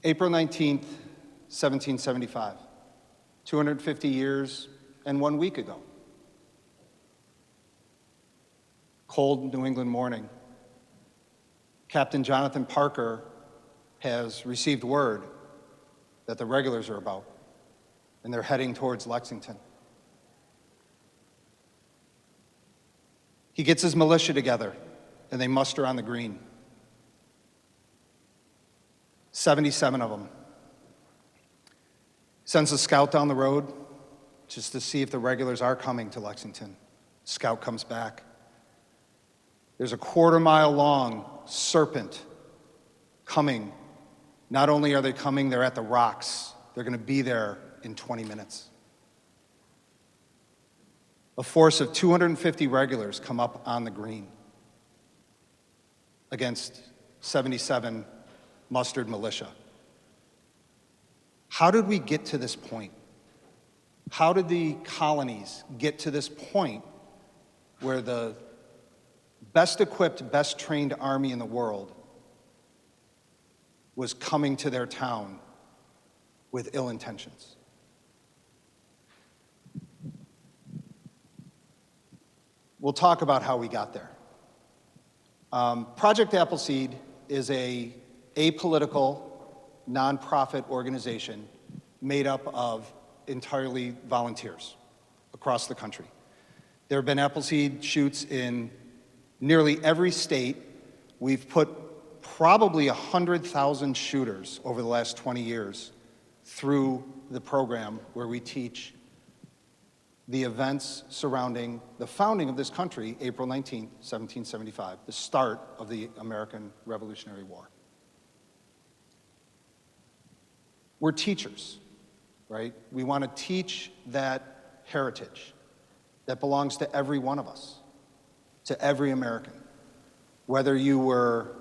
April 19th, 1775, 250 years and 1 week ago. Cold New England morning. Captain Jonathan Parker has received word that the regulars are about, and they're heading towards Lexington. He gets his militia together, and they muster on the green. 77 of them. Sends a scout down the road just to see if the regulars are coming to Lexington. Scout comes back. There's a quarter-mile long serpent coming. Not only are they coming, they're at the rocks. They're going to be there in 20 minutes. A force of 250 regulars come up on the green against 77 mustered militia. How did we get to this point? How did the colonies get to this point where the best equipped, best trained army in the world was coming to their town with ill intentions? We'll talk about how we got there. Project Appleseed is a apolitical, nonprofit organization made up of entirely volunteers across the country. There have been Appleseed shoots in nearly every state. We've put probably 100,000 shooters over the last 20 years through the program where we teach the events surrounding the founding of this country, April 19th, 1775, the start of the American Revolutionary War. We're teachers, right? We want to teach that heritage that belongs to every one of us, to every American. Whether you were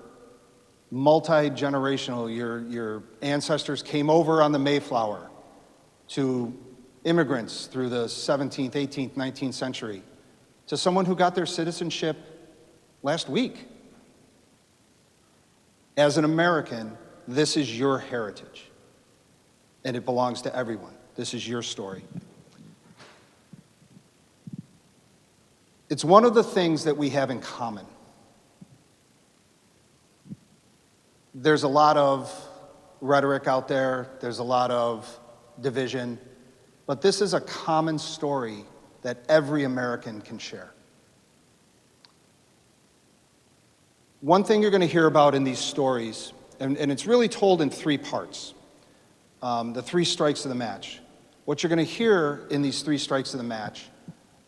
multi-generational, your ancestors came over on the Mayflower, to immigrants through the 17th, 18th, 19th century, to someone who got their citizenship last week. As an American, this is your heritage, and it belongs to everyone. This is your story. It's one of the things that we have in common. There's a lot of rhetoric out there, there's a lot of division, but this is a common story that every American can share. One thing you're going to hear about in these stories, and it's really told in three parts, the three strikes of the match. What you're going to hear in these three strikes of the match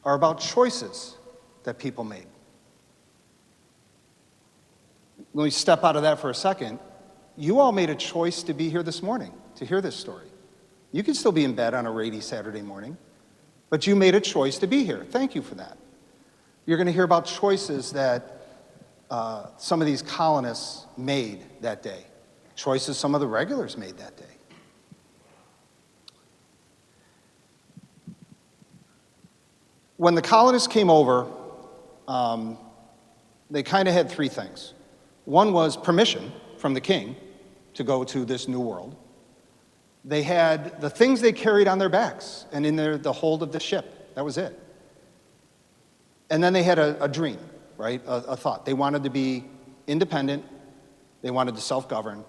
are about choices that people made. Let me step out of that for a second. You all made a choice to be here this morning, to hear this story. You can still be in bed on a rainy Saturday morning, but you made a choice to be here. Thank you for that. You're going to hear about choices that some of these colonists made that day, choices some of the regulars made that day. When the colonists came over, they kind of had three things. One was permission from the king to go to this new world. They had the things they carried on their backs and in the hold of the ship. That was it. And then they had a dream, right? A thought. They wanted to be independent. They wanted to self-govern.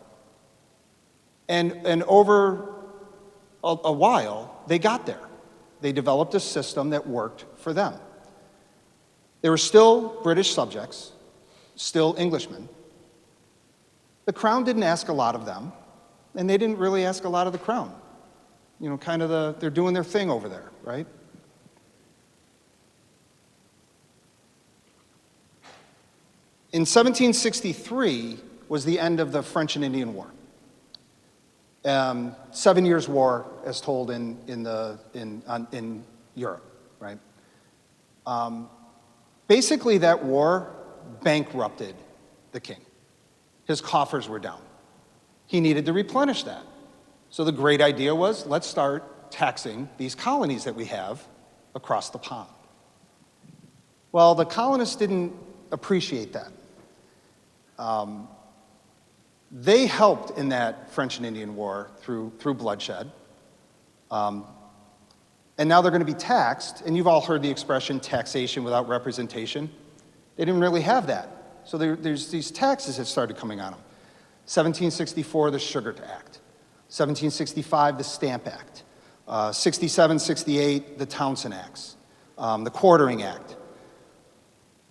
And over a while, they got there. They developed a system that worked for them. They were still British subjects, still Englishmen. The crown didn't ask a lot of them, and they didn't really ask a lot of the crown. You know, kind of they're doing their thing over there, right? In 1763 was the end of the French and Indian War. 7 Years' War, as told in Europe, right? Basically, that war bankrupted the king. His coffers were down. He needed to replenish that. So the great idea was, let's start taxing these colonies that we have across the pond. Well, the colonists didn't appreciate that. They helped in that French and Indian War through bloodshed. And now they're going to be taxed, and you've all heard the expression taxation without representation. They didn't really have that. So there's these taxes that started coming on them. 1764, the Sugar Act. 1765, the Stamp Act. 67, 68, the Townshend Acts. The Quartering Act.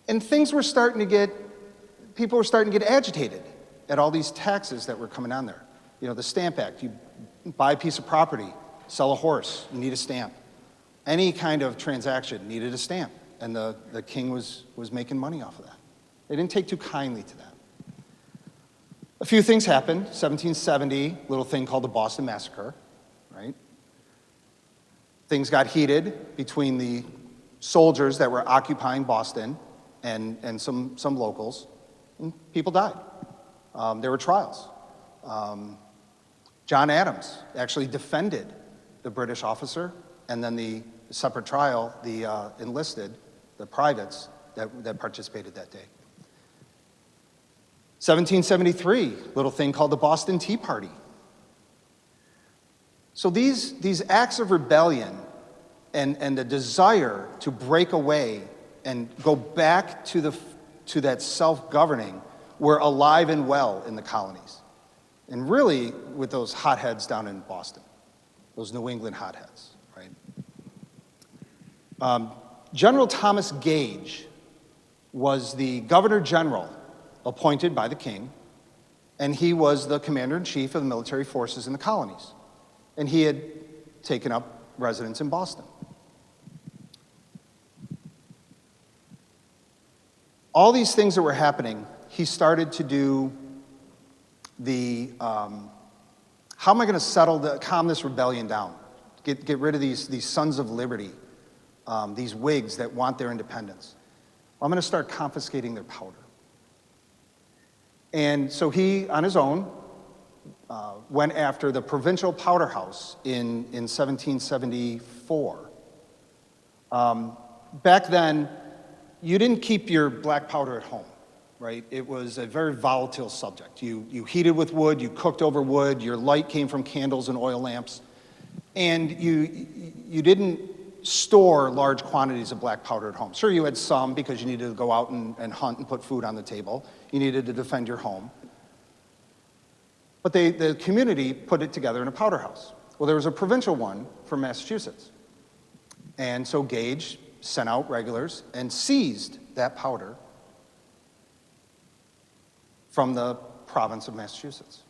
And things were starting to get, people were starting to get agitated at all these taxes that were coming on there. You know, the Stamp Act, you buy a piece of property, sell a horse, you need a stamp. Any kind of transaction needed a stamp, and the king was making money off of that. They didn't take too kindly to that. A few things happened. 1770, little thing called the Boston Massacre, right? Things got heated between the soldiers that were occupying Boston and some locals, and people died. There were trials. John Adams actually defended the British officer, and then the separate trial, the enlisted, the privates that participated that day. 1773, little thing called the Boston Tea Party. So these acts of rebellion and the desire to break away and go back to that self-governing were alive and well in the colonies. And really with those hotheads down in Boston, those New England hotheads, right? General Thomas Gage was the Governor General appointed by the king, and he was the commander-in-chief of the military forces in the colonies. And he had taken up residence in Boston. All these things that were happening, he started to do how am I going to calm this rebellion down? Get rid of these Sons of Liberty, these Whigs that want their independence. Well, I'm going to start confiscating their powder. And so he, on his own, went after the provincial powder house in 1774. Back then, you didn't keep your black powder at home, right? It was a very volatile subject. You heated with wood, you cooked over wood, your light came from candles and oil lamps, and you didn't store large quantities of black powder at home. Sure, you had some because you needed to go out and hunt and put food on the table. You needed to defend your home. But the community put it together in a powder house. Well, there was a provincial one from Massachusetts. And so Gage sent out regulars and seized that powder from the province of Massachusetts.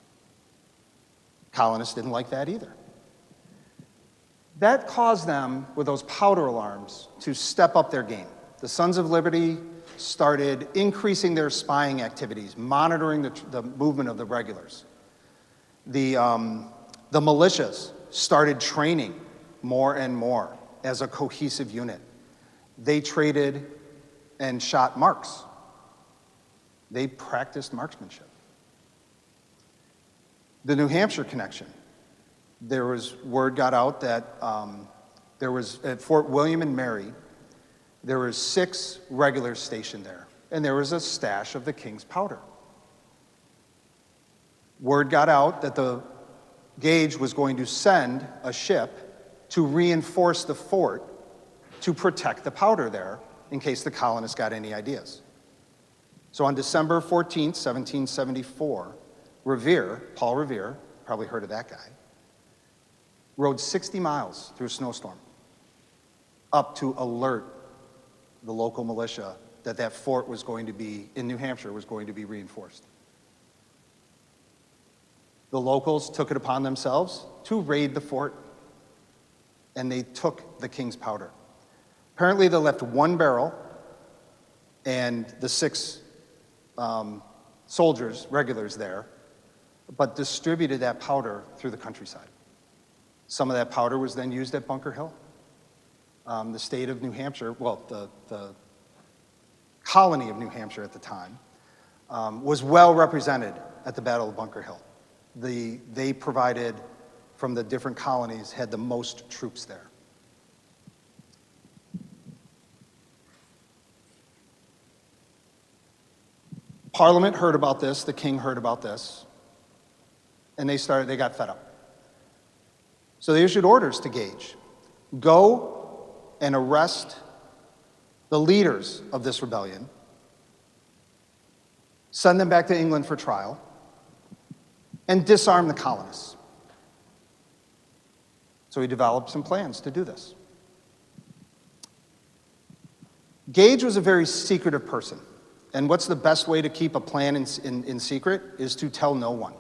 Colonists didn't like that either. That caused them, with those powder alarms, to step up their game. The Sons of Liberty started increasing their spying activities, monitoring the movement of the regulars. The militias started training more and more as a cohesive unit. They traded and shot marks. They practiced marksmanship. The New Hampshire connection. There was word got out that there was at Fort William and Mary, there was 6 regulars stationed there, and there was a stash of the king's powder. Word got out that the Gage was going to send a ship to reinforce the fort to protect the powder there in case the colonists got any ideas. So on December 14th, 1774, Paul Revere, probably heard of that guy, rode 60 miles through a snowstorm up to alert the local militia that fort was going to be, in New Hampshire, was going to be reinforced. The locals took it upon themselves to raid the fort, and they took the king's powder. Apparently they left 1 barrel, and the 6 soldiers, regulars there, but distributed that powder through the countryside. Some of that powder was then used at Bunker Hill. The state of New Hampshire, well, the colony of New Hampshire at the time, was well represented at the Battle of Bunker Hill. They provided, from the different colonies, had the most troops there. Parliament heard about this, the king heard about this, and they got fed up. So they issued orders to Gage. Go and arrest the leaders of this rebellion, send them back to England for trial, and disarm the colonists. So he developed some plans to do this. Gage was a very secretive person. And what's the best way to keep a plan in secret is to tell no one.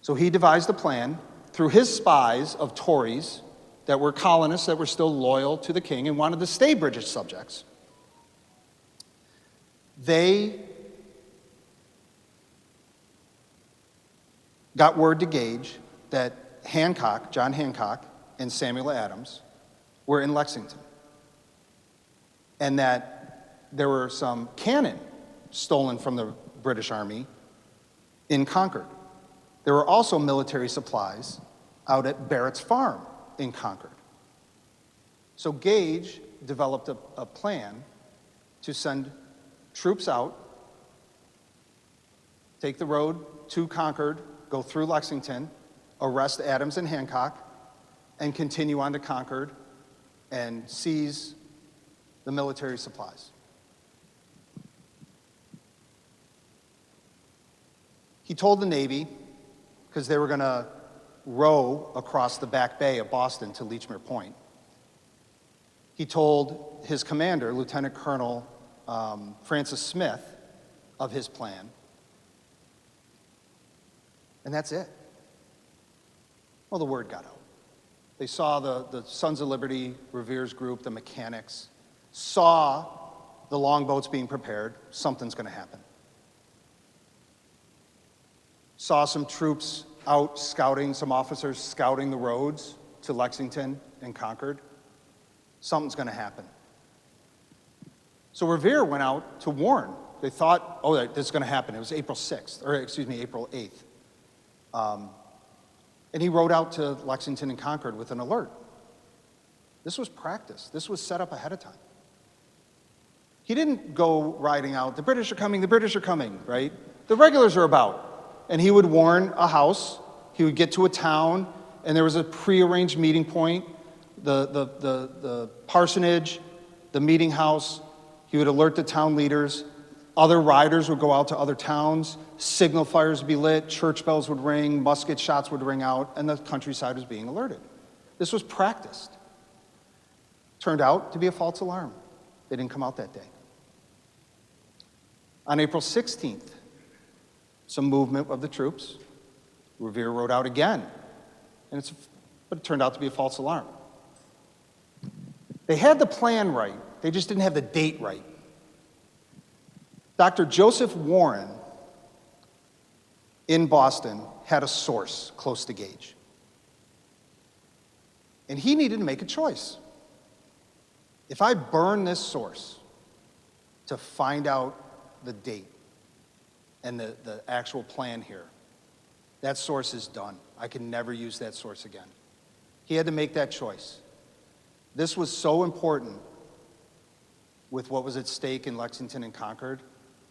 So he devised a plan through his spies of Tories that were colonists that were still loyal to the king and wanted to stay British subjects. They got word to Gage that John Hancock, and Samuel Adams were in Lexington, and that there were some cannon stolen from the British Army in Concord. There were also military supplies out at Barrett's farm in Concord. So Gage developed a plan to send troops out, take the road to Concord, go through Lexington, arrest Adams and Hancock, and continue on to Concord and seize the military supplies. He told the Navy, because they were going to row across the back bay of Boston to Lechmere Point, he told his commander, Lieutenant Colonel Francis Smith, of his plan. And that's it. Well, the word got out. They saw the Sons of Liberty, Revere's group, the mechanics, saw the longboats being prepared. Something's going to happen. Saw some troops out scouting, some officers scouting the roads to Lexington and Concord. Something's going to happen. So Revere went out to warn. They thought, oh, this is going to happen. It was April 8th. And he rode out to Lexington and Concord with an alert. This was practice. This was set up ahead of time. He didn't go riding out, the British are coming, right? The regulars are about. And he would warn a house, he would get to a town, and there was a prearranged meeting point, the parsonage, the meeting house. He would alert the town leaders. Other riders would go out to other towns, signal fires would be lit, church bells would ring, musket shots would ring out, and the countryside was being alerted. This was practiced. Turned out to be a false alarm. They didn't come out that day. On April 16th, some movement of the troops. Revere rode out again, but it turned out to be a false alarm. They had the plan right, they just didn't have the date right. Dr. Joseph Warren in Boston had a source close to Gage. And he needed to make a choice. If I burn this source to find out the date and the actual plan here, that source is done. I can never use that source again. He had to make that choice. This was so important with what was at stake in Lexington and Concord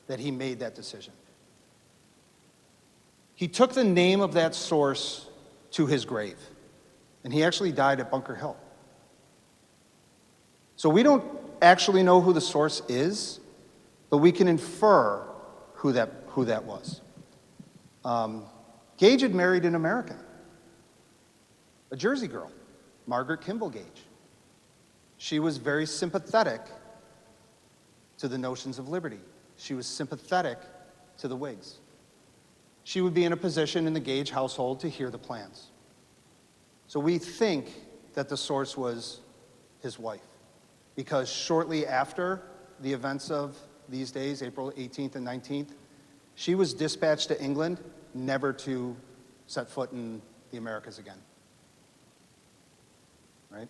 that he made that decision. He took the name of that source to his grave, and he actually died at Bunker Hill. So we don't actually know who the source is, but we can infer who that was. Gage had married an American, a Jersey girl, Margaret Kimball Gage. She was very sympathetic to the notions of liberty. She was sympathetic to the Whigs. She would be in a position in the Gage household to hear the plans. So we think that the source was his wife, because shortly after the events of these days, April 18th and 19th, she was dispatched to England, never to set foot in the Americas again. Right?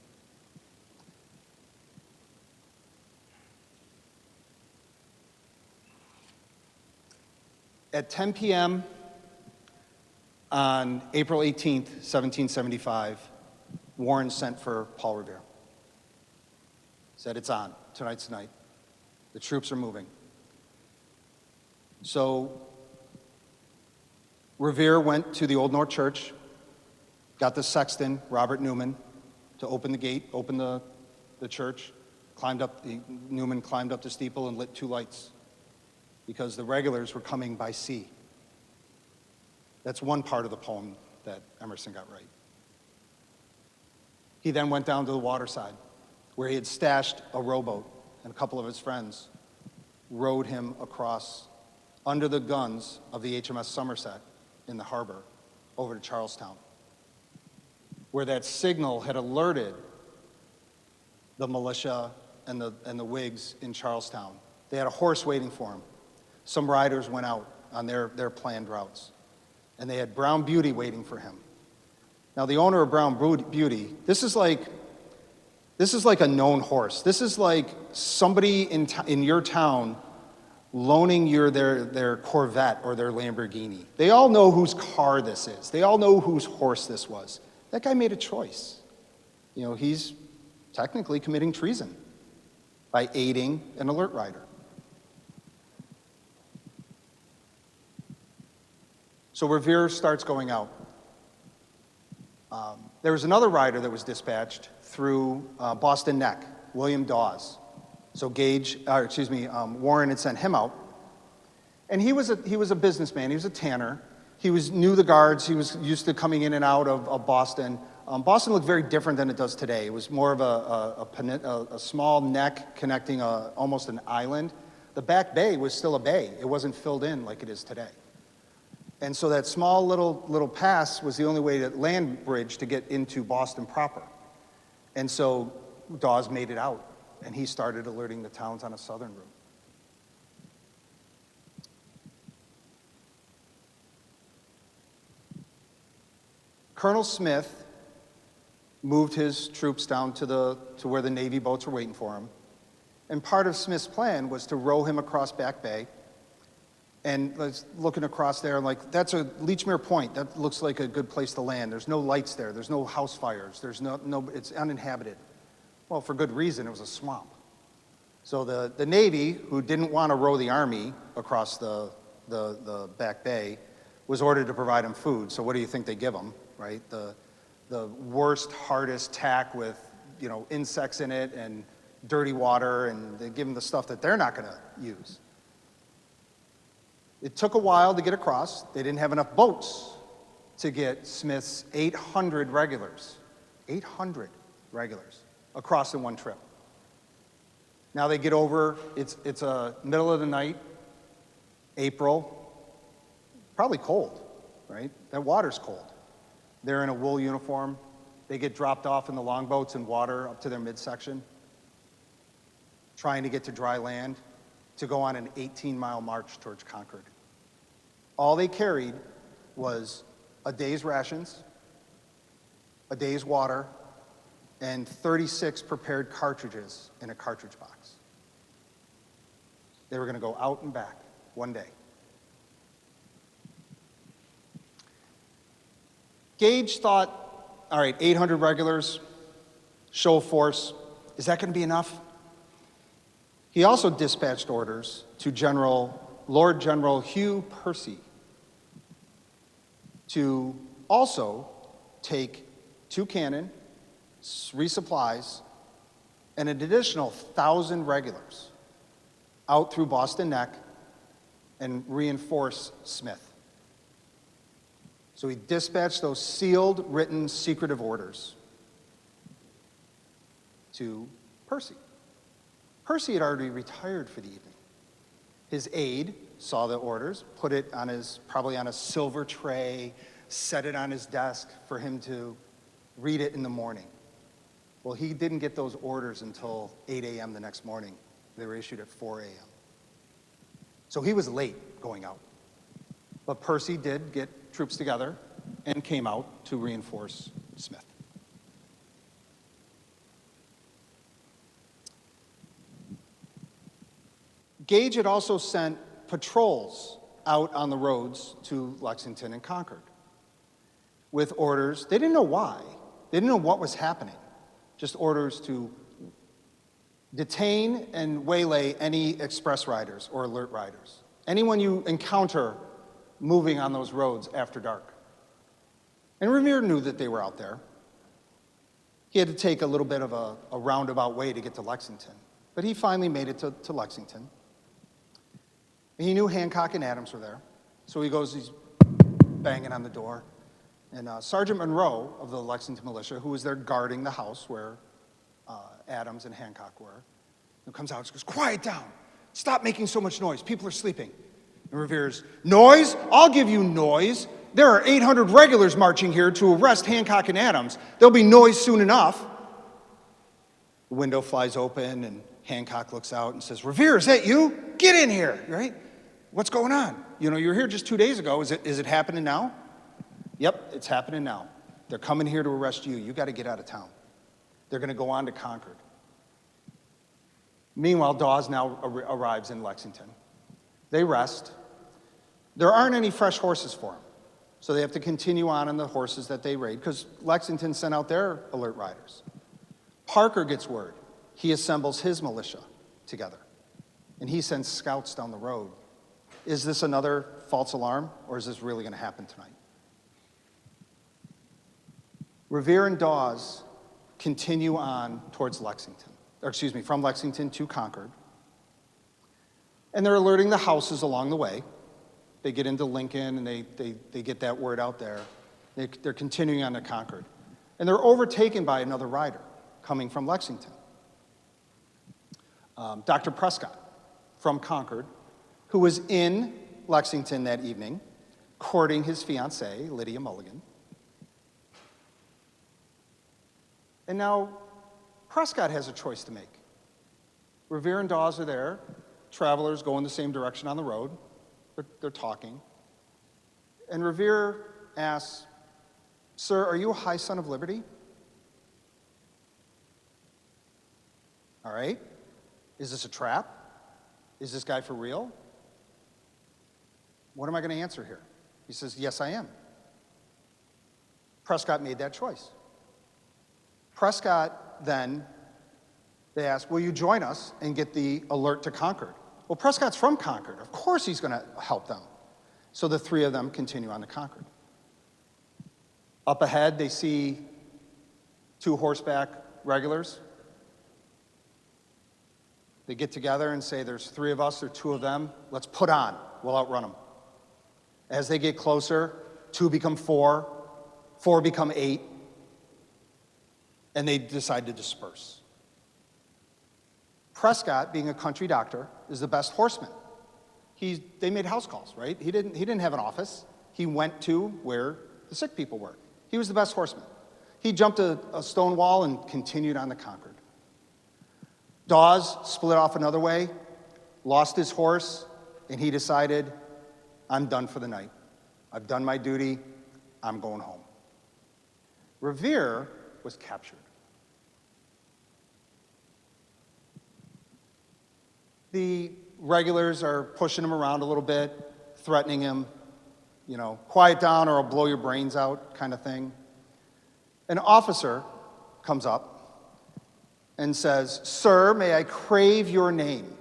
At 10 p.m. on April 18th, 1775, Warren sent for Paul Revere. Said, it's on. Tonight's the night. The troops are moving. So Revere went to the Old North Church, got the sexton, Robert Newman, to open the gate, open the church, Newman climbed up the steeple and lit 2 lights because the regulars were coming by sea. That's one part of the poem that Emerson got right. He then went down to the waterside where he had stashed a rowboat, and a couple of his friends rowed him across under the guns of the HMS Somerset in the harbor over to Charlestown, where that signal had alerted the militia and the Whigs in Charlestown. They had a horse waiting for him. Some riders went out on their planned routes, and they had Brown Beauty waiting for him. Now, the owner of Brown Beauty, this is like a known horse. This is like somebody in your town loaning you their Corvette or their Lamborghini. They all know whose car this is. They all know whose horse this was. That guy made a choice. You know, he's technically committing treason by aiding an alert rider. So Revere starts going out. There was another rider that was dispatched through Boston Neck, William Dawes. So Warren had sent him out, and he was a businessman. He was a tanner. Knew the guards. He was used to coming in and out of Boston. Boston looked very different than it does today. It was more of a small neck connecting almost an island. The back bay was still a bay. It wasn't filled in like it is today. And so that small little pass was the only way to land bridge to get into Boston proper. And so Dawes made it out, and he started alerting the towns on a southern route. Colonel Smith moved his troops down to where the Navy boats were waiting for him. And part of Smith's plan was to row him across Back Bay. And looking across there, like, that's a Leechmere Point. That looks like a good place to land. There's no lights there. There's no house fires. There's it's uninhabited. Well, for good reason, it was a swamp. So the Navy, who didn't want to row the Army across the Back Bay, was ordered to provide him food. So what do you think they give him, right? The worst, hardest tack with, insects in it and dirty water, and they give him the stuff that they're not going to use. It took a while to get across. They didn't have enough boats to get Smith's 800 regulars across in one trip. Now they get over, it's a middle of the night, April, probably cold, right? That water's cold. They're in a wool uniform. They get dropped off in the longboats in water up to their midsection, trying to get to dry land, to go on an 18-mile march towards Concord. All they carried was a day's rations, a day's water, and 36 prepared cartridges in a cartridge box. They were going to go out and back one day. Gage thought, all right, 800 regulars, show of force, is that going to be enough? He also dispatched orders to Lord General Hugh Percy to also take 2 cannon, resupplies, and an additional 1,000 regulars out through Boston Neck and reinforce Smith. So he dispatched those sealed, written, secretive orders to Percy. Percy had already retired for the evening. His aide saw the orders, put it probably on a silver tray, set it on his desk for him to read it in the morning. Well, he didn't get those orders until 8 a.m. the next morning. They were issued at 4 a.m. So he was late going out. But Percy did get troops together and came out to reinforce Smith. Gage had also sent patrols out on the roads to Lexington and Concord with orders. They didn't know why. They didn't know what was happening. Just orders to detain and waylay any express riders or alert riders. Anyone you encounter moving on those roads after dark. And Revere knew that they were out there. He had to take a little bit of a roundabout way to get to Lexington. But he finally made it to Lexington. And he knew Hancock and Adams were there. So he's banging on the door. And Sergeant Monroe of the Lexington militia, who was there guarding the house where Adams and Hancock were, comes out and goes, "Quiet down. Stop making so much noise. People are sleeping." And Revere's, "Noise? I'll give you noise. There are 800 regulars marching here to arrest Hancock and Adams. There'll be noise soon enough." The window flies open, and Hancock looks out and says, "Revere, is that you? Get in here," right? "What's going on? You were here just 2 days ago. Is it happening now?" "Yep, it's happening now. They're coming here to arrest you. You got to get out of town. They're going to go on to Concord." Meanwhile, Dawes now arrives in Lexington. They rest. There aren't any fresh horses for them, so they have to continue on the horses that they raid, because Lexington sent out their alert riders. Parker gets word. He assembles his militia together, and he sends scouts down the road. Is this another false alarm, or is this really going to happen tonight? Revere and Dawes continue on towards Lexington, from Lexington to Concord. And they're alerting the houses along the way. They get into Lincoln, and they get that word out there. They're continuing on to Concord. And they're overtaken by another rider coming from Lexington. Dr. Prescott from Concord, who was in Lexington that evening, courting his fiancée, Lydia Mulligan. And now Prescott has a choice to make. Revere and Dawes are there. Travelers go in the same direction on the road. They're talking. And Revere asks, "Sir, are you a high son of liberty?" "All right. Is this a trap? Is this guy for real? What am I going to answer here?" He says, "Yes, I am." Prescott made that choice. Prescott then, they ask, "Will you join us and get the alert to Concord?" Well, Prescott's from Concord. Of course he's going to help them. So the three of them continue on to Concord. Up ahead, they see 2 horseback regulars. They get together and say, "There's 3 of us, there's 2 of them. Let's put on. We'll outrun them." As they get closer, 2 become 4, 4 become 8, and they decide to disperse. Prescott, being a country doctor, is the best horseman. They made house calls, right? He didn't have an office. He went to where the sick people were. He was the best horseman. He jumped a stone wall and continued on to Concord. Dawes split off another way, lost his horse, and he decided, "I'm done for the night. I've done my duty. I'm going home." Revere was captured. The regulars are pushing him around a little bit, threatening him, "Quiet down or I'll blow your brains out," kind of thing. An officer comes up and says, "Sir, may I crave your name?"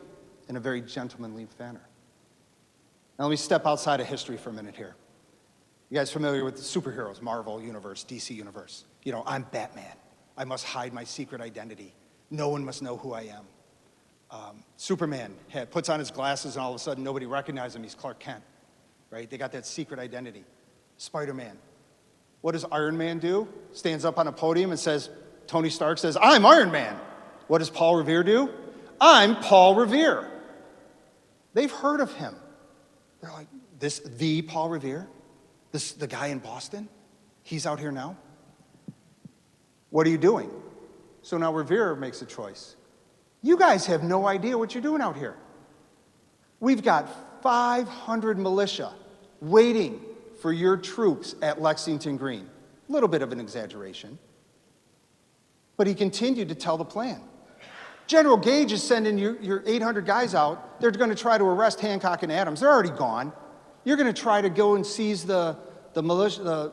in a very gentlemanly manner. Now let me step outside of history for a minute here. You guys familiar with the superheroes, Marvel Universe, DC Universe? I'm Batman. I must hide my secret identity. No one must know who I am. Superman puts on his glasses, and all of a sudden nobody recognizes him. He's Clark Kent, right? They got that secret identity. Spider-Man. What does Iron Man do? Stands up on a podium and says, Tony Stark says, "I'm Iron Man." What does Paul Revere do? "I'm Paul Revere." They've heard of him. They're like, the Paul Revere? The guy in Boston? He's out here now? What are you doing? So now Revere makes a choice. You guys have no idea what you're doing out here. We've got 500 militia waiting for your troops at Lexington Green. A little bit of an exaggeration. But he continued to tell the plan. General Gage is sending your 800 guys out. They're going to try to arrest Hancock and Adams. They're already gone. You're going to try to go and seize the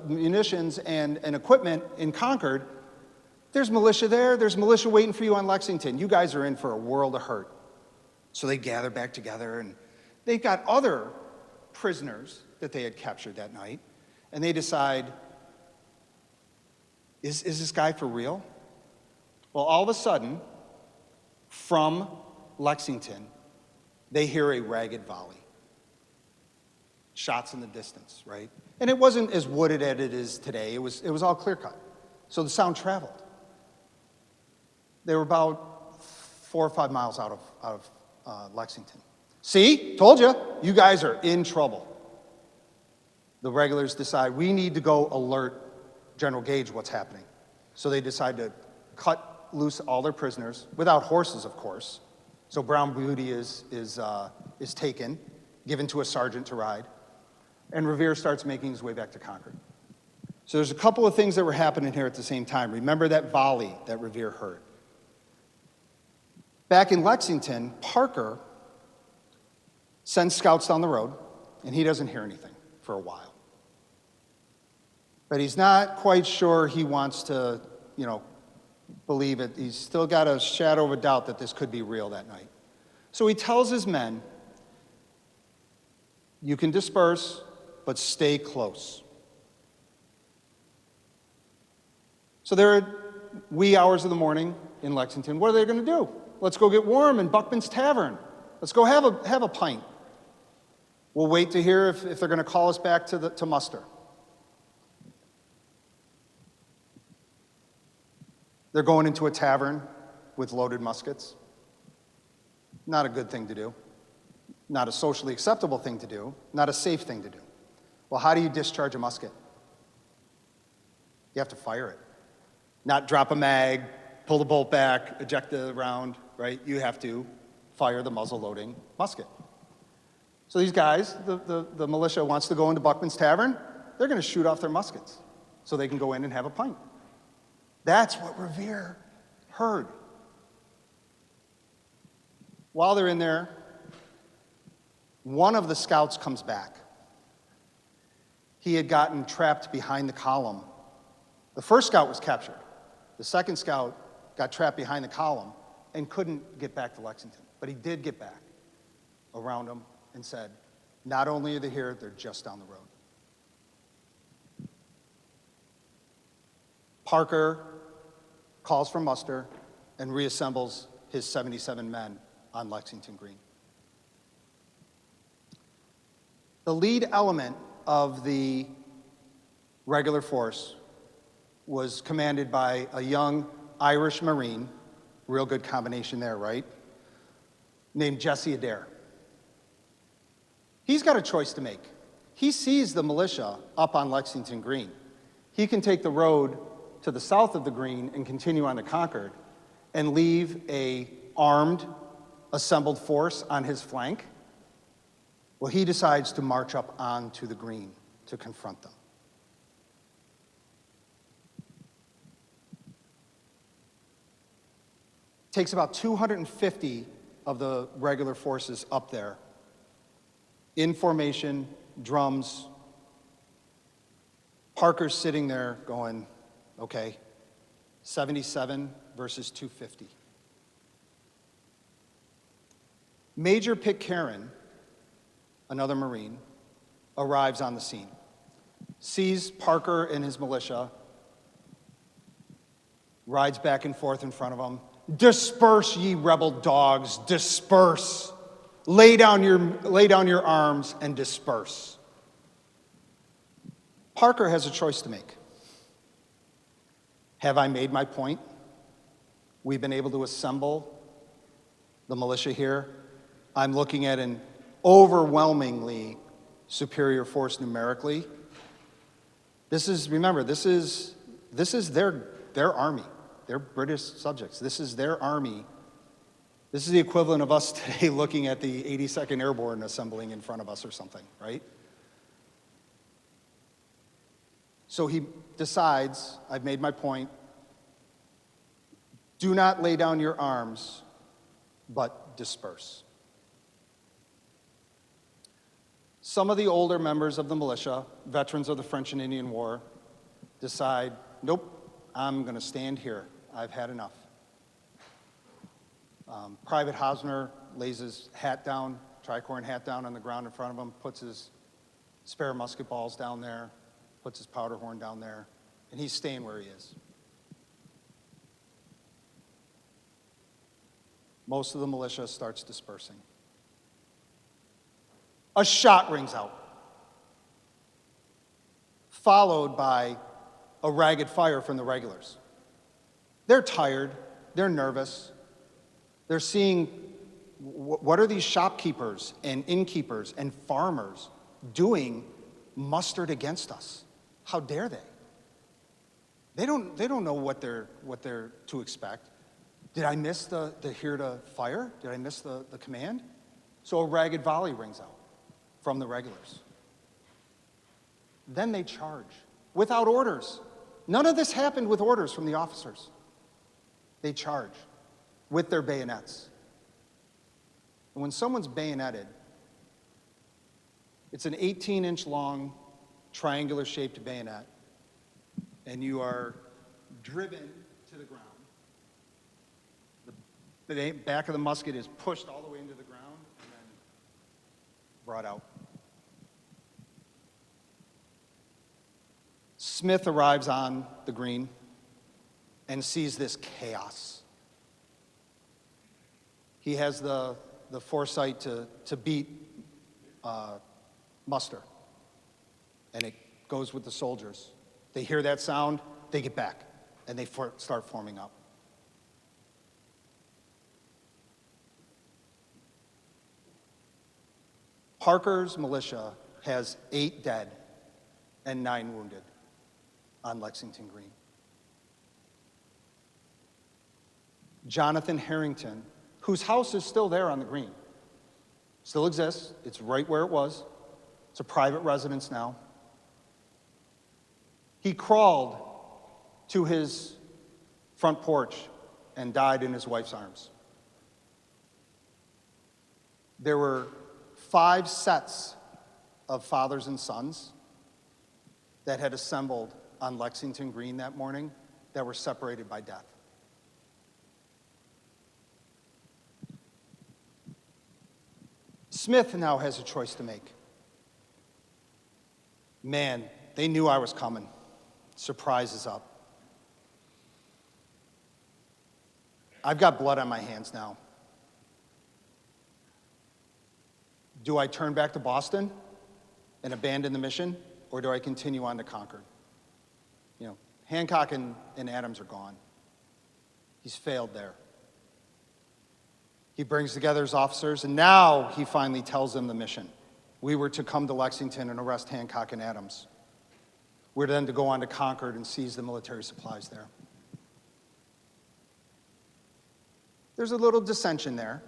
munitions and equipment in Concord. There's militia there. There's militia waiting for you on Lexington. You guys are in for a world of hurt. So they gather back together, and they've got other prisoners that they had captured that night, and they decide, is this guy for real? Well, all of a sudden, from Lexington, they hear a ragged volley. Shots in the distance, right? And it wasn't as wooded as it is today. It was all clear cut. So the sound traveled. They were about 4 or 5 miles out of Lexington. See, told you, you guys are in trouble. The regulars decide, we need to go alert General Gage what's happening. So they decide to cut loose all their prisoners, without horses, of course. So Brown Beauty is taken, given to a sergeant to ride, and Revere starts making his way back to Concord. So there's a couple of things that were happening here at the same time. Remember that volley that Revere heard. Back in Lexington, Parker sends scouts down the road, and he doesn't hear anything for a while. But he's not quite sure he wants to, believe it. He's still got a shadow of a doubt that this could be real that night. So he tells his men, you can disperse, but stay close. So they're wee hours of the morning in Lexington. What are they going to do? Let's go get warm in Buckman's Tavern. Let's go have a pint. We'll wait to hear if they're going to call us back to muster. They're going into a tavern with loaded muskets. Not a good thing to do. Not a socially acceptable thing to do. Not a safe thing to do. Well, how do you discharge a musket? You have to fire it. Not drop a mag, pull the bolt back, eject the round, right? You have to fire the muzzle-loading musket. So these guys, the militia wants to go into Buckman's Tavern, they're going to shoot off their muskets so they can go in and have a pint. That's what Revere heard. While they're in there, one of the scouts comes back. He had gotten trapped behind the column. The first scout was captured. The second scout got trapped behind the column and couldn't get back to Lexington. But he did get back around them and said, not only are they here, they're just down the road. Parker calls for muster and reassembles his 77 men on Lexington Green. The lead element of the regular force was commanded by a young Irish Marine, real good combination there, right? Named Jesse Adair. He's got a choice to make. He sees the militia up on Lexington Green. He can take the road to the south of the Green and continue on to Concord and leave a armed, assembled force on his flank. Well, he decides to march up onto the Green to confront them. Takes about 250 of the regular forces up there, in formation, drums. Parker's sitting there going, okay, 77 versus 250. Major Pitcairn, another Marine, arrives on the scene, sees Parker and his militia, rides back and forth in front of them. Disperse, ye rebel dogs, disperse. Lay down your arms and disperse. Parker has a choice to make. Have I made my point? We've been able to assemble the militia here. I'm looking at an overwhelmingly superior force numerically. This is their army. They're British subjects. This is their army. This is the equivalent of us today looking at the 82nd Airborne assembling in front of us or something, right? So he decides, I've made my point. Do not lay down your arms, but disperse. Some of the older members of the militia, veterans of the French and Indian War, decide, nope, I'm going to stand here. I've had enough. Private Hosmer lays his hat down, tricorn hat down on the ground in front of him, puts his spare musket balls down there, puts his powder horn down there, and he's staying where he is. Most of the militia starts dispersing. A shot rings out, followed by a ragged fire from the regulars. They're tired, they're nervous, they're seeing what are these shopkeepers and innkeepers and farmers doing mustered against us? How dare they? They don't know what they're to expect. Did I miss the here to fire? Did I miss the command? So a ragged volley rings out from the regulars. Then they charge without orders. None of this happened with orders from the officers. They charge with their bayonets. And when someone's bayoneted, it's an 18-inch long, triangular-shaped bayonet, and you are driven to the ground. The back of the musket is pushed all the way into the ground and then brought out. Smith arrives on the green and sees this chaos. He has the foresight to beat muster, and it goes with the soldiers. They hear that sound, they get back, and they start forming up. Parker's militia has 8 dead and 9 wounded on Lexington Green. Jonathan Harrington, whose house is still there on the green, still exists. It's right where it was. It's a private residence now. He crawled to his front porch and died in his wife's arms. There were 5 sets of fathers and sons that had assembled on Lexington Green that morning that were separated by death. Smith now has a choice to make. Man, they knew I was coming. Surprise is up. I've got blood on my hands now. Do I turn back to Boston and abandon the mission, or do I continue on to Concord? You know, Hancock and Adams are gone. He's failed there. He brings together his officers, and now he finally tells them the mission. We were to come to Lexington and arrest Hancock and Adams. We're then to go on to Concord and seize the military supplies there. There's a little dissension there.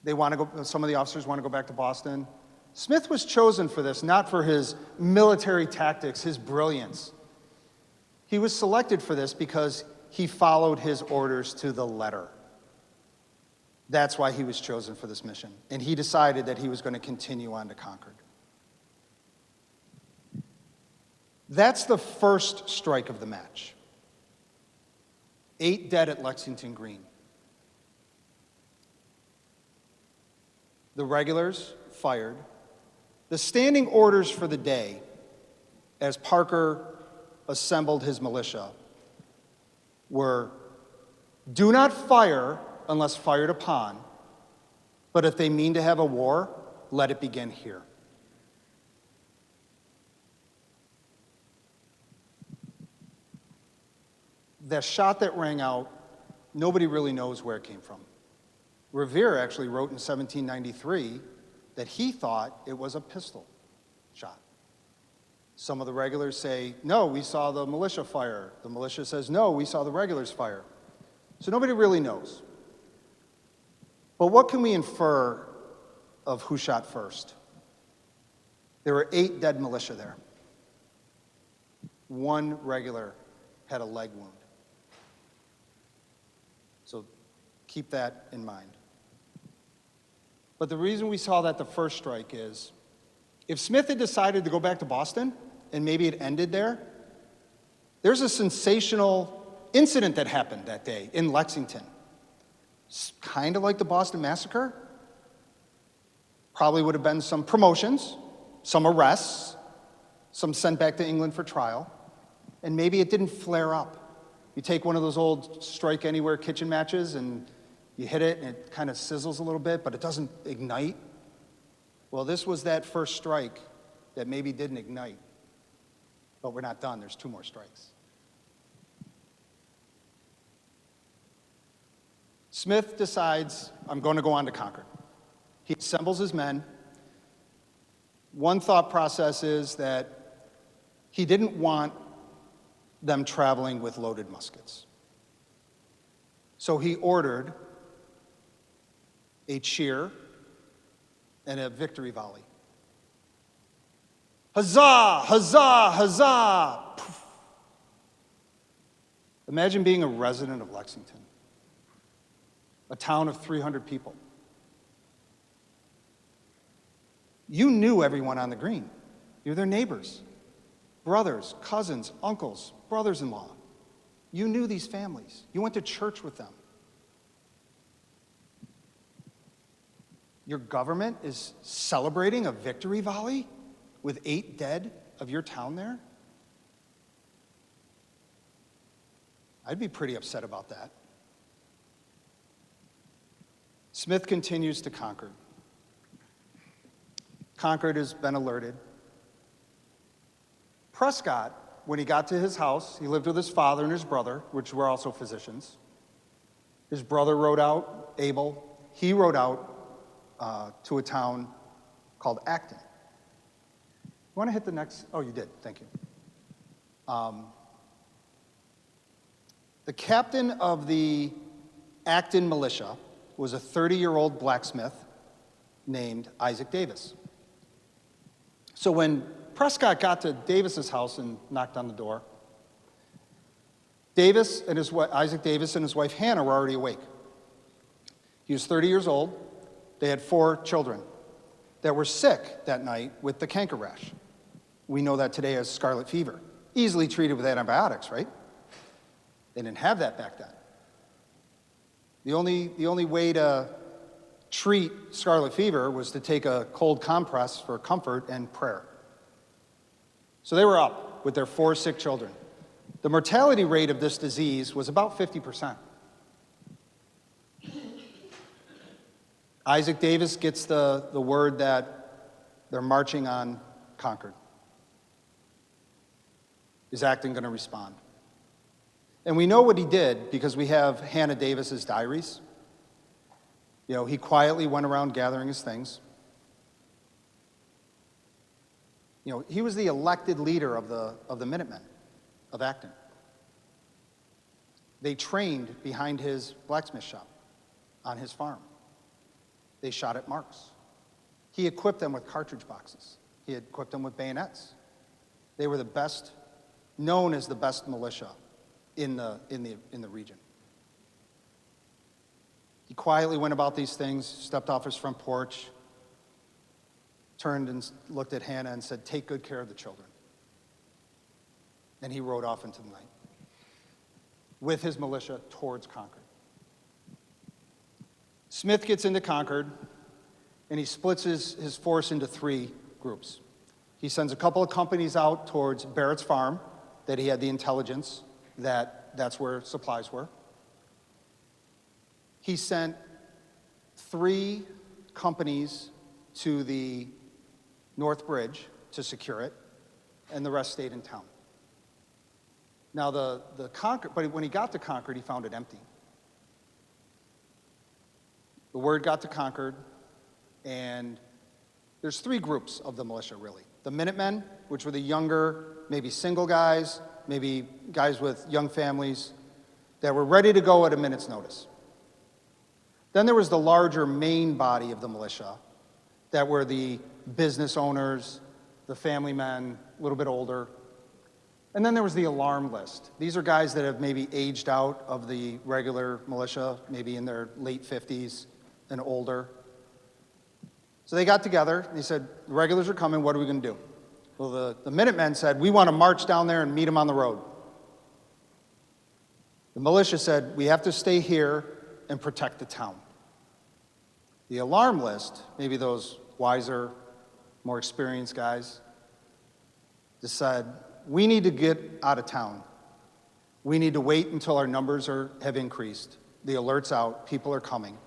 They want to go, some of the officers want to go back to Boston. Smith was chosen for this, not for his military tactics, his brilliance. He was selected for this because he followed his orders to the letter. That's why he was chosen for this mission. And he decided that he was going to continue on to Concord. That's the first strike of the match. 8 dead at Lexington Green. The regulars fired. The standing orders for the day, as Parker assembled his militia, were do not fire unless fired upon, but if they mean to have a war, let it begin here. The shot that rang out, nobody really knows where it came from. Revere actually wrote in 1793 that he thought it was a pistol shot. Some of the regulars say, no, we saw the militia fire. The militia says, no, we saw the regulars fire. So nobody really knows. But what can we infer of who shot first? There were 8 dead militia there. 1 regular had a leg wound. So keep that in mind. But the reason we saw that the first strike is, if Smith had decided to go back to Boston, and maybe it ended there, there's a sensational incident that happened that day in Lexington. Kind of like the Boston Massacre. Probably would have been some promotions some arrests, some sent back to England for trial, and maybe it didn't flare up. You take one of those old strike anywhere kitchen matches and you hit it and it kind of sizzles a little bit, but it doesn't ignite. Well, this was that first strike that maybe didn't ignite. But we're not done, there's 2 more strikes. Smith decides, I'm going to go on to Concord. He assembles his men. One thought process is that he didn't want them traveling with loaded muskets. So he ordered a cheer and a victory volley. Huzzah, huzzah, huzzah! Poof. Imagine being a resident of Lexington, a town of 300 people. You knew everyone on the green. You were their neighbors, brothers, cousins, uncles, brothers-in-law. You knew these families. You went to church with them. Your government is celebrating a victory volley with 8 dead of your town there? I'd be pretty upset about that. Smith continues to Concord. Concord has been alerted. Prescott, when he got to his house, he lived with his father and his brother, which were also physicians. His brother rode out, Abel. He rode out to a town called Acton. You want to hit the next? Oh, you did. Thank you. The captain of the Acton militia was a 30-year-old blacksmith named Isaac Davis. So when Prescott got to Davis's house and knocked on the door, Isaac Davis and his wife Hannah were already awake. He was 30 years old. They had 4 children that were sick that night with the canker rash. We know that today as scarlet fever. Easily treated with antibiotics, right? They didn't have that back then. The only way to treat scarlet fever was to take a cold compress for comfort and prayer. So they were up with their 4 sick children. The mortality rate of this disease was about 50%. Isaac Davis gets the word that they're marching on Concord. Is Acton going to respond? And we know what he did because we have Hannah Davis's diaries. You know, he quietly went around gathering his things. You know, he was the elected leader of the Minutemen of Acton. They trained behind his blacksmith shop on his farm. They shot at marks. He equipped them with cartridge boxes. He equipped them with bayonets. They were the best, known as the best militia in the region. He quietly went about these things, stepped off his front porch, turned and looked at Hannah and said, "Take good care of the children." And he rode off into the night with his militia towards Concord. Smith gets into Concord, and he splits his force into 3 groups. He sends a couple of companies out towards Barrett's farm, that he had the intelligence that that's where supplies were. He sent 3 companies to the North Bridge to secure it, and the rest stayed in town. Now, the Concord, but when he got to Concord, he found it empty. The word got to Concord, and there's 3 groups of the militia, really. The Minutemen, which were the younger, maybe single guys, maybe guys with young families that were ready to go at a minute's notice. Then there was the larger main body of the militia that were the business owners, the family men, a little bit older. And then there was the alarm list. These are guys that have maybe aged out of the regular militia, maybe in their late 50s and older. So they got together and they said, "The regulars are coming, what are we going to do?" Well, the Minutemen said, "We want to march down there and meet them on the road." The militia said, "We have to stay here and protect the town." The alarm list, maybe those wiser more experienced guys, decided, we need to get out of town. We need to wait until our numbers have increased. The alert's out, people are coming.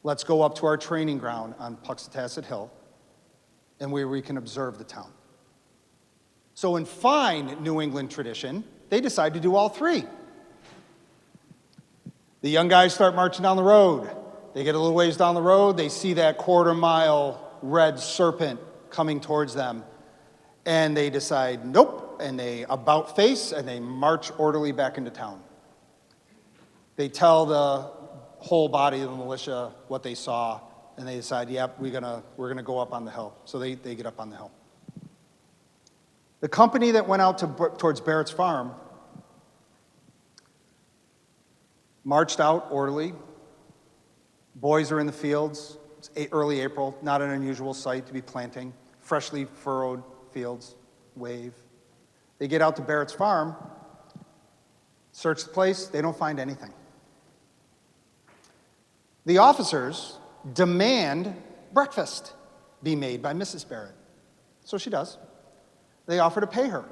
Let's go up to our training ground on Puxatasset Hill, and where we can observe the town. So in fine New England tradition, they decide to do all three. The young guys start marching down the road. They get a little ways down the road, they see that quarter-mile red serpent coming towards them, and they decide, nope, and they about face, and they march orderly back into town. They tell the whole body of the militia what they saw, and they decide, yep, we're gonna go up on the hill. So they get up on the hill. The company that went out towards Barrett's farm marched out orderly. Boys are in the fields. It's early April, not an unusual sight to be planting. Freshly furrowed fields, wave. They get out to Barrett's farm, search the place, they don't find anything. The officers demand breakfast be made by Mrs. Barrett. So she does. They offer to pay her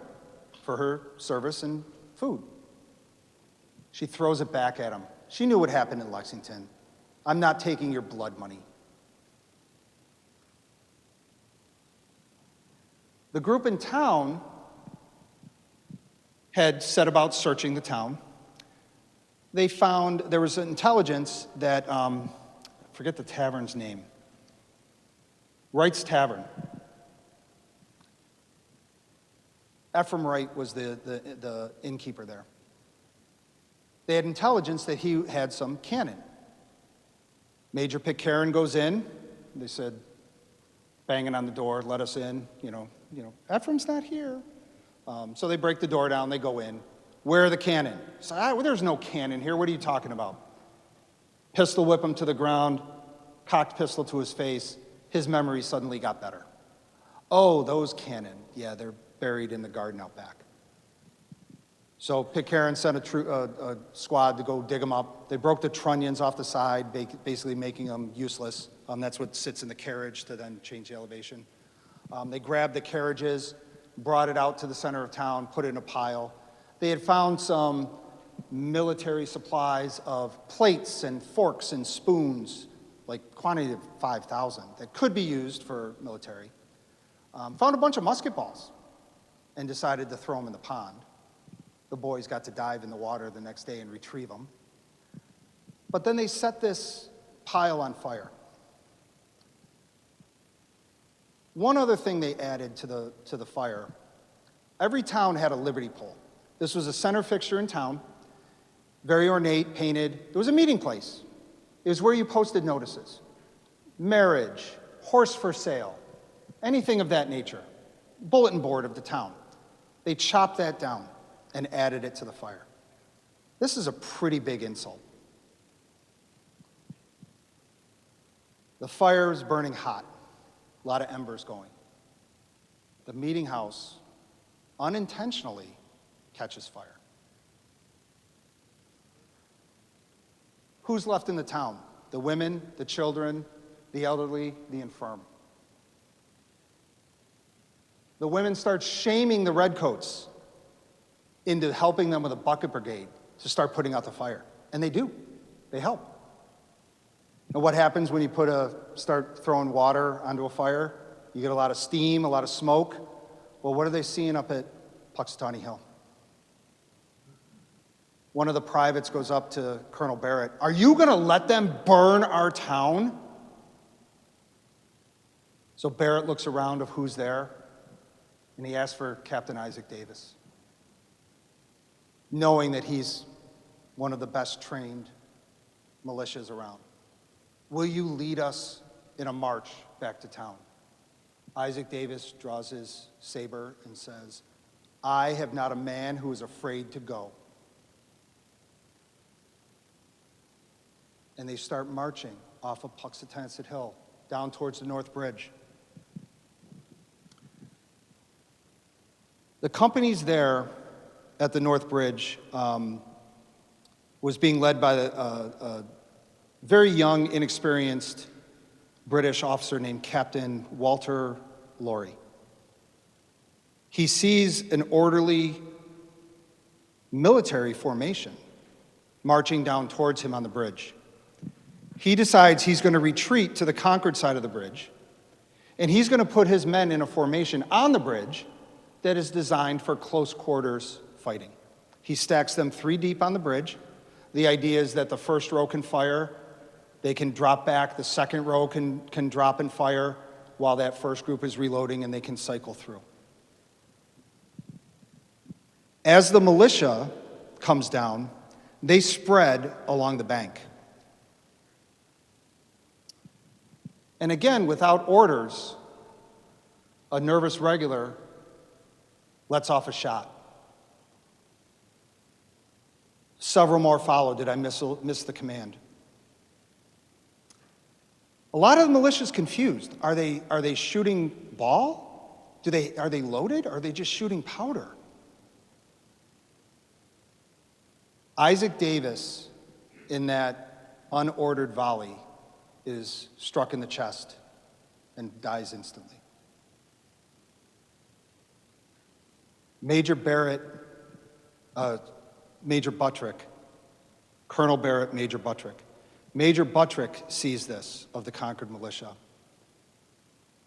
for her service and food. She throws it back at them. She knew what happened in Lexington. I'm not taking your blood money. The group in town had set about searching the town. They found there was intelligence that, I forget the tavern's name, Wright's Tavern. Ephraim Wright was the innkeeper there. They had intelligence that he had some cannon. Major Pitcairn goes in. They said, banging on the door, let us in. You know, Ephraim's not here. So they break the door down. They go in. Where are the cannon? So, well, there's no cannon here. What are you talking about? Pistol whip him to the ground. Cocked pistol to his face. His memory suddenly got better. Oh, those cannon. Yeah, they're buried in the garden out back. So Pitcairn sent a squad to go dig them up. They broke the trunnions off the side, basically making them useless. That's what sits in the carriage to then change the elevation. They grabbed the carriages, brought it out to the center of town, put it in a pile. They had found some military supplies of plates and forks and spoons, like quantity of 5,000, that could be used for military. Found a bunch of musket balls and decided to throw them in the pond. The boys got to dive in the water the next day and retrieve them. But then they set this pile on fire. One other thing they added to the fire, every town had a liberty pole. This was a center fixture in town, very ornate, painted. It was a meeting place. It was where you posted notices. Marriage, horse for sale, anything of that nature. Bulletin board of the town. They chopped that down and added it to the fire. This is a pretty big insult. The fire is burning hot, a lot of embers going. The meeting house unintentionally catches fire. Who's left in the town? The women, the children, the elderly, the infirm. The women start shaming the redcoats into helping them with a bucket brigade to start putting out the fire. And they do. They help. And what happens when you start throwing water onto a fire? You get a lot of steam, a lot of smoke. Well, what are they seeing up at Puxatawney Hill? One of the privates goes up to Colonel Barrett. Are you going to let them burn our town? So Barrett looks around of who's there, and he asks for Captain Isaac Davis, knowing that he's one of the best trained militias around. Will you lead us in a march back to town? Isaac Davis draws his saber and says, I have not a man who is afraid to go. And they start marching off of Puxatasset Hill, down towards the North Bridge. The companies there at the North Bridge was being led by a very young, inexperienced British officer named Captain Walter lorry. He sees an orderly military formation marching down towards him on the bridge. He decides he's going to retreat to the Concord side of the bridge, and he's going to put his men in a formation on the bridge that is designed for close quarters fighting. He stacks them 3 deep on the bridge. The idea is that the first row can fire, they can drop back, the second row can drop and fire while that first group is reloading, and they can cycle through. As the militia comes down, they spread along the bank. And again, without orders, a nervous regular lets off a shot. Several more follow. Did I miss the command? A lot of the militia's confused. Are they shooting ball? Are they loaded? Or are they just shooting powder? Isaac Davis, in that unordered volley, is struck in the chest and dies instantly. Major Buttrick, Colonel Barrett, Major Buttrick. Major Buttrick sees this of the Concord militia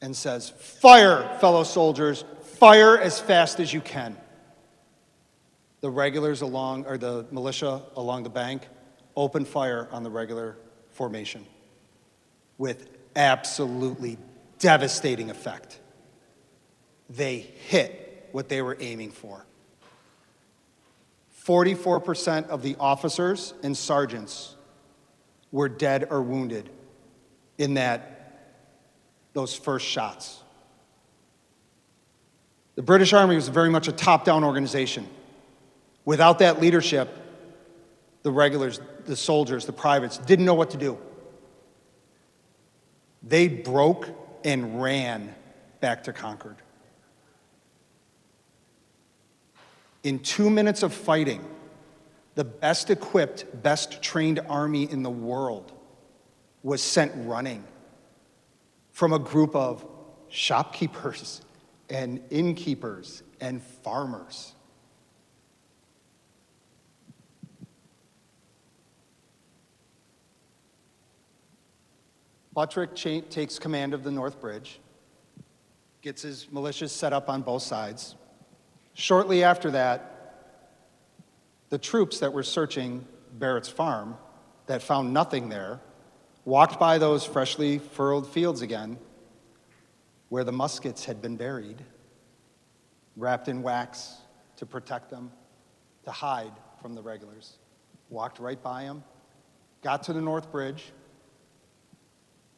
and says, "Fire, fellow soldiers, fire as fast as you can." The the militia along the bank open fire on the regular formation with absolutely devastating effect. They hit what they were aiming for. 44% of the officers and sergeants were dead or wounded in those first shots. The British Army was very much a top-down organization. Without that leadership, the regulars, the soldiers, the privates didn't know what to do. They broke and ran back to Concord. In 2 minutes of fighting, the best equipped, best trained army in the world was sent running from a group of shopkeepers and innkeepers and farmers. Buttrick takes command of the North Bridge, gets his militias set up on both sides. Shortly after that, the troops that were searching Barrett's farm, that found nothing there, walked by those freshly furrowed fields again, where the muskets had been buried, wrapped in wax to protect them, to hide from the regulars. Walked right by them, got to the North Bridge.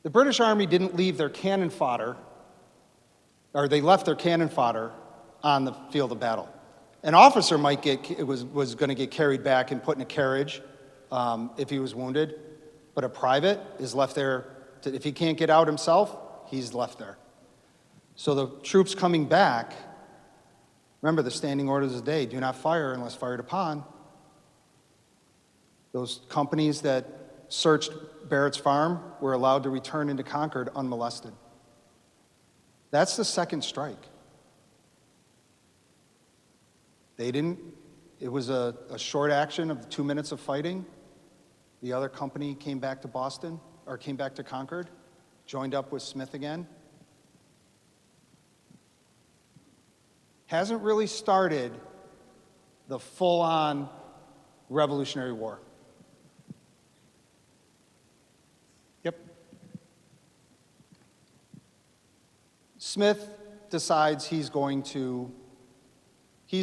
The British Army didn't leave their cannon fodder, or they left their cannon fodder on the field of battle. An officer was going to get carried back and put in a carriage if he was wounded, but a private is left there. If he can't get out himself, he's left there. So the troops coming back, remember the standing orders of the day, do not fire unless fired upon. Those companies that searched Barrett's farm were allowed to return into Concord unmolested. That's the second strike. It was a short action of 2 minutes of fighting. The other company came back to Concord, joined up with Smith again. Hasn't really started the full-on Revolutionary War. Yep. Smith decides he's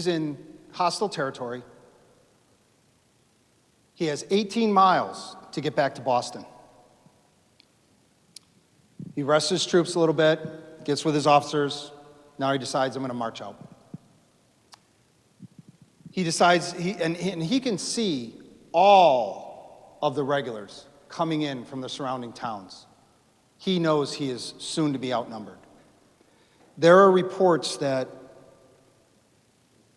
in hostile territory. He has 18 miles to get back to Boston. He rests his troops a little bit, gets with his officers. Now he decides, I'm going to march out. He decides, he can see all of the regulars coming in from the surrounding towns. He knows he is soon to be outnumbered. There are reports that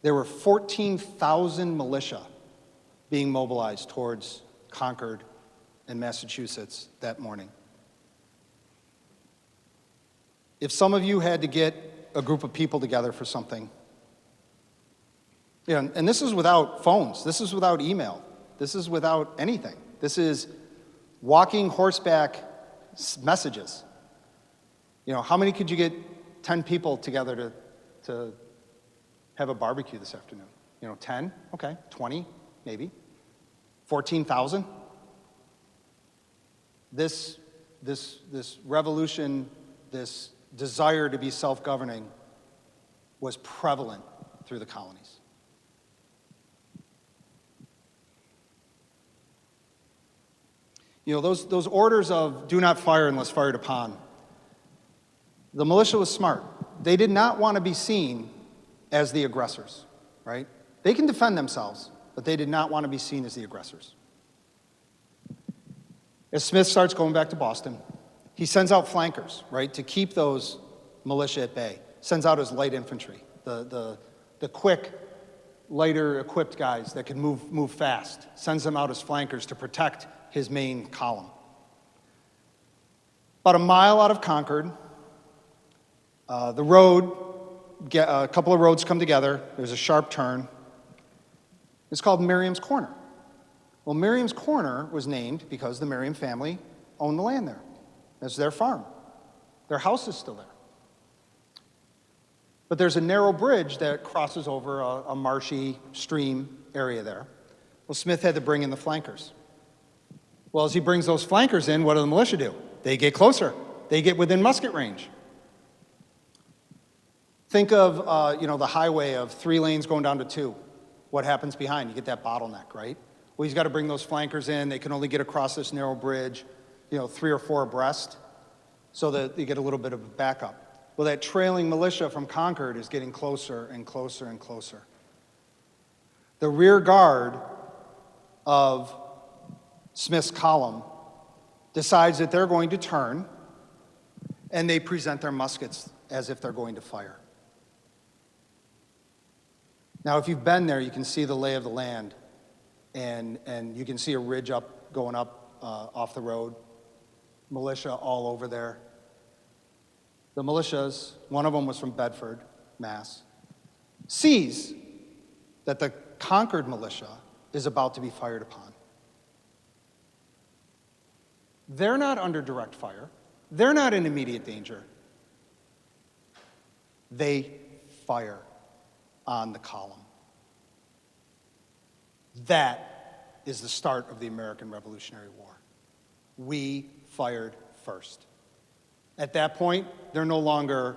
there were 14,000 militia being mobilized towards Concord and Massachusetts that morning. If some of you had to get a group of people together for something, and this is without phones, this is without email, this is without anything. This is walking horseback messages. How many could you get 10 people together to have a barbecue this afternoon? 10? Okay. 20? Maybe. 14,000? This revolution, this desire to be self-governing was prevalent through the colonies. Those orders of do not fire unless fired upon, the militia was smart. They did not want to be seen as the aggressors, right? They can defend themselves, but they did not want to be seen as the aggressors. As Smith starts going back to Boston, he sends out flankers, right, to keep those militia at bay. Sends out his light infantry, the quick, lighter equipped guys that can move fast. Sends them out as flankers to protect his main column. About a mile out of Concord, a couple of roads come together. There's a sharp turn. It's called Merriam's Corner. Well, Merriam's Corner was named because the Merriam family owned the land there. That's their farm. Their house is still there. But there's a narrow bridge that crosses over a marshy stream area there. Well, Smith had to bring in the flankers. Well, as he brings those flankers in, what do the militia do? They get closer. They get within musket range. Think of, the highway of 3 lanes going down to 2. What happens behind? You get that bottleneck, right? Well, he's got to bring those flankers in. They can only get across this narrow bridge, 3 or 4 abreast, so that you get a little bit of a backup. Well, that trailing militia from Concord is getting closer and closer and closer. The rear guard of Smith's column decides that they're going to turn, and they present their muskets as if they're going to fire. Now, if you've been there, you can see the lay of the land, and you can see a ridge going up off the road. Militia all over there. The militias, one of them was from Bedford, Mass., sees that the Concord militia is about to be fired upon. They're not under direct fire. They're not in immediate danger. They fire on the column. That is the start of the American Revolutionary War. We fired first. At that point, they're no longer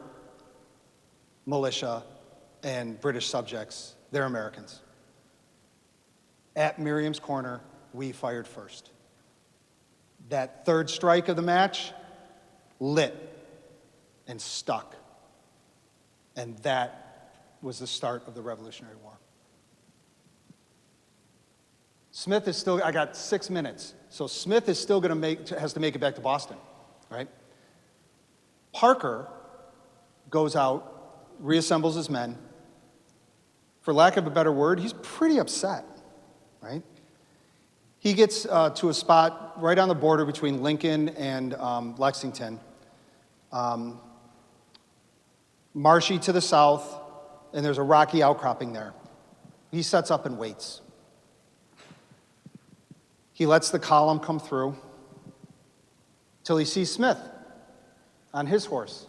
militia and British subjects. They're Americans. At Merriam's Corner, we fired first. That third strike of the match lit and stuck. And that was the start of the Revolutionary War. Smith is still, I got 6 minutes, so Smith is still has to make it back to Boston, right? Parker goes out, reassembles his men. For lack of a better word, he's pretty upset, right? He gets to a spot right on the border between Lincoln and Lexington. Marshy to the south, and there's a rocky outcropping there. He sets up and waits. He lets the column come through till he sees Smith on his horse.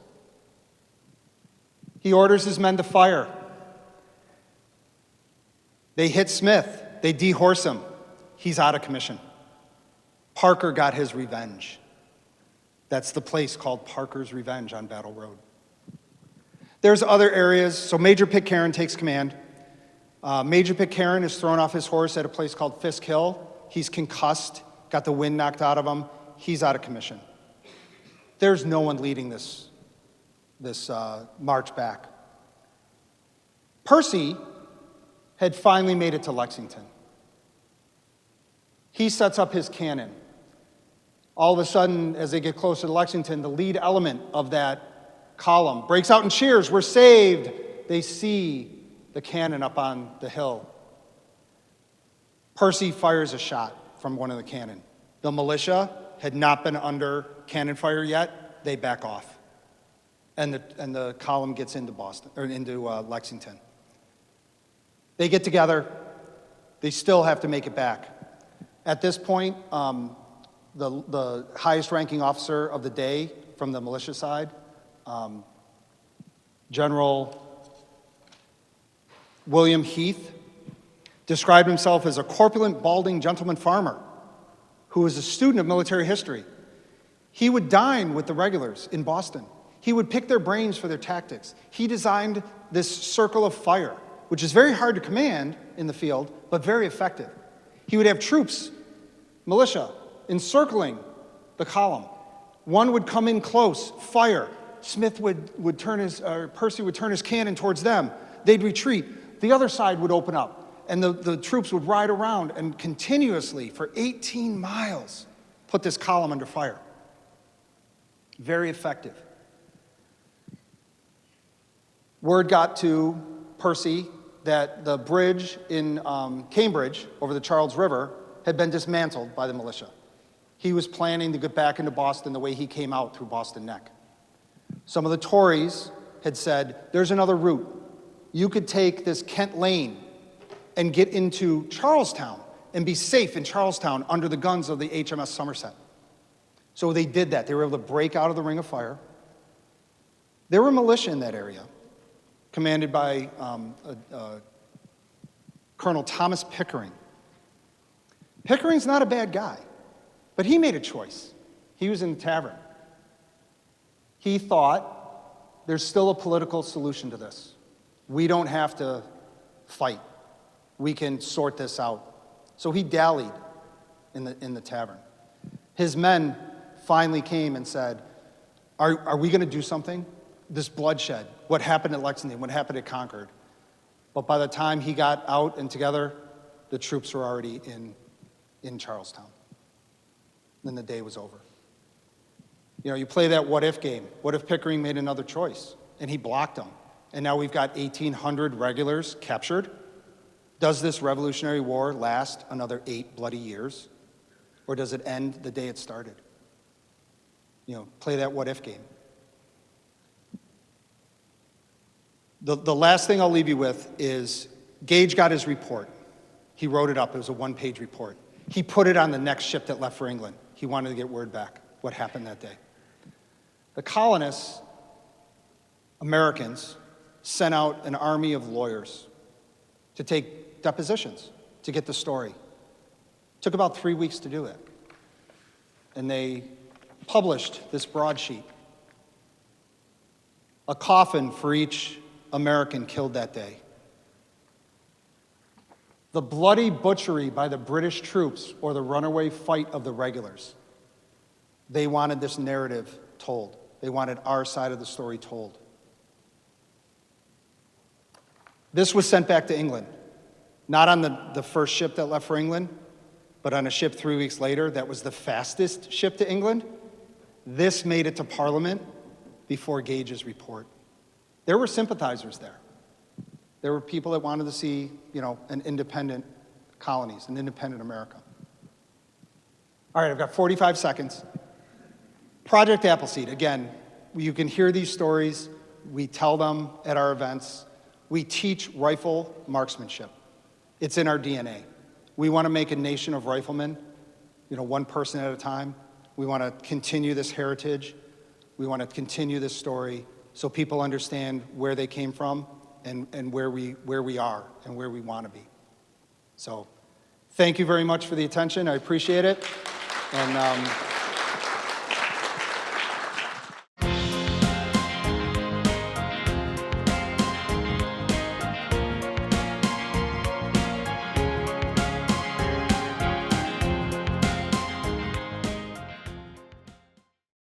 He orders his men to fire. They hit Smith. They dehorse him. He's out of commission. Parker got his revenge. That's the place called Parker's Revenge on Battle Road. There's other areas. So Major Pitcairn takes command. Major Pitcairn is thrown off his horse at a place called Fisk Hill. He's concussed, got the wind knocked out of him. He's out of commission. There's no one leading this march back. Percy had finally made it to Lexington. He sets up his cannon. All of a sudden, as they get closer to Lexington, the lead element of that column breaks out in cheers. We're saved. They see the cannon up on the hill. Percy fires a shot from one of the cannon. The militia had not been under cannon fire yet. They back off. and the column gets into Boston, or into Lexington. They get together. They still have to make it back. At this point, the highest-ranking officer of the day from the militia side, General William Heath, described himself as a corpulent, balding gentleman farmer who was a student of military history. He would dine with the regulars in Boston. He would pick their brains for their tactics. He designed this circle of fire, which is very hard to command in the field, but very effective. He would have troops, militia, encircling the column. One would come in close, fire. Percy would turn his cannon towards them. They'd retreat. The other side would open up, and the troops would ride around and continuously, for 18 miles, put this column under fire. Very effective. Word got to Percy that the bridge in Cambridge over the Charles River had been dismantled by the militia. He was planning to get back into Boston the way he came out through Boston Neck. Some of the Tories had said, there's another route. You could take this Kent Lane and get into Charlestown and be safe in Charlestown under the guns of the HMS Somerset. So they did that. They were able to break out of the ring of fire. There were militia in that area, commanded by Colonel Thomas Pickering. Pickering's not a bad guy, but he made a choice. He was in the tavern. He thought, there's still a political solution to this. We don't have to fight. We can sort this out. So he dallied in the tavern. His men finally came and said, are we going to do something? This bloodshed, what happened at Lexington, what happened at Concord. But by the time he got out and together, the troops were already in Charlestown. Then the day was over. You know, you play that what-if game. What if Pickering made another choice? And he blocked them. And now we've got 1,800 regulars captured. Does this Revolutionary War last another 8 bloody years? Or does it end the day it started? You know, play that what-if game. The last thing I'll leave you with is Gage got his report. He wrote it up. It was a 1-page report. He put it on the next ship that left for England. He wanted to get word back what happened that day. The colonists, Americans, sent out an army of lawyers to take depositions to get the story. It took about 3 weeks to do it. And they published this broadsheet. A coffin for each American killed that day. The bloody butchery by the British troops or the runaway fight of the regulars. They wanted this narrative told. They wanted our side of the story told. This was sent back to England, not on the first ship that left for England, but on a ship 3 weeks later that was the fastest ship to England. This made it to Parliament before Gage's report. There were sympathizers there. There were people that wanted to see, an independent colonies, an independent America. All right, I've got 45 seconds. Project Appleseed, again, you can hear these stories. We tell them at our events. We teach rifle marksmanship. It's in our DNA. We want to make a nation of riflemen, one person at a time. We want to continue this heritage. We want to continue this story so people understand where they came from and where we are and where we want to be. So thank you very much for the attention. I appreciate it. And